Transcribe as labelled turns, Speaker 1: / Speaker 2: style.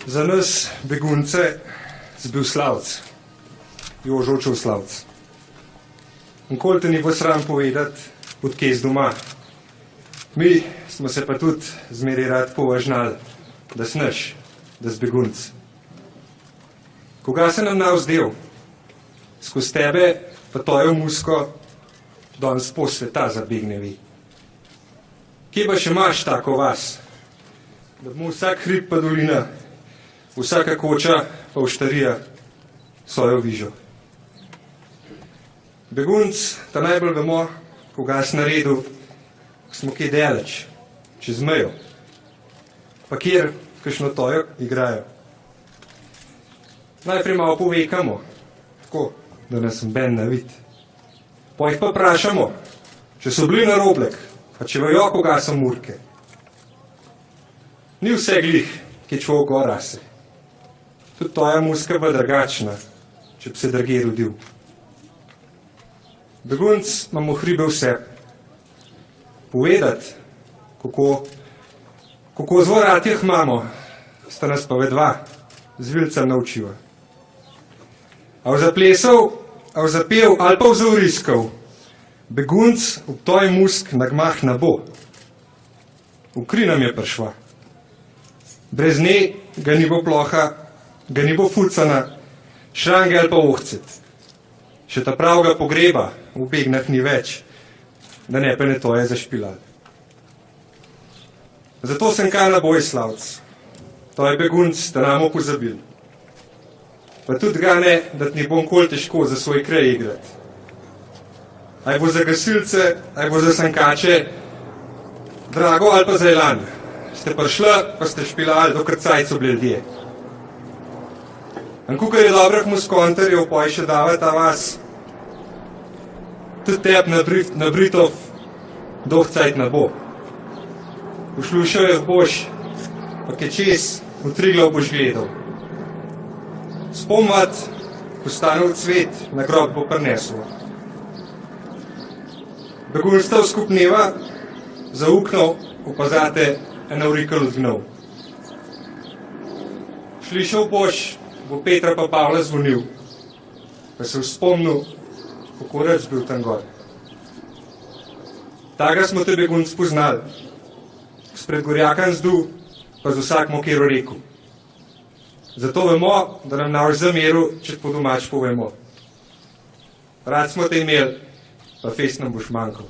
Speaker 1: Za nas begunce zbil slavc, Jožočev slavc. Nikoli te ni bo sram povedati, odkje iz doma. Mi smo se pa tudi zmeraj rad považnali, da si naš, da si begunc. Koga se nam navzdel? Skozi tebe pa tojo musko danes pol sveta zabegne vi. Kje pa še imaš tako vas? Da bomo vsak hrib pa dolina, vsaka koča pa oštarija svojo vižo. Begunc, ta najbolj vemo, koga si naredil, ko smo kje daleč, čez mejo, pa kjer kakšno tojo igrajo. Najprej malo povekamo, tako, da nas ben na vid. Pa jih pa vprašamo, če so bili na roblek, pa če vejo, koga so murke. Ni vse glih, ki človek gorase. Tudi toja muska bo drugačna, če bi se drugje rodil. Begunc imamo hribe vse. Povedati, kako zelo rad jih imamo, sta nas pa vedva, z vilcem naučiva. A vzaplesal, a vzapel ali pa vzavriskal, begunc ob toj musk na gmah ne bo. V kri nam je prišla. Brez nje ga ni bo ploha, ga ni bo fucana, šrange ali pa ohcet. Še ta pravga pogreba v begnah ni več, da ne pa ne toje zašpilali. Zato sem kar na boj slavc. To je begunc, da nam pozabil. Pa tudi ga ne, da ti ne bom kol težko za svoj kraj igrati. Aj bo za gasilce, aj bo za sankače, drago ali pa za elan. Ste prišla, pa ste špilali, dokrat cajco bili ljudje. In kukar je dobrih muskonterjev, pa je še dava ta vas, tudi teb na Britov dolg cajt ne bo. Ušlušal jih boš, pa ke čez, v Triglav boš gledal. Spomvat, ko stane v cvet, na grob bo prineslo. Begunstev skupneva, za uknov opazate eno vrikel odgnov. Slišal boš, bo Petra pa Pavla zvonil, pa se spomnil, kako rad bil tam gor. Taga smo te begunc poznali, spred Gorjakan zdu, pa z vsak mokero reku. Zato vemo, da nam naš zameril, če po domač povemo. Rad smo te imeli, pa fest nam boš manjkal.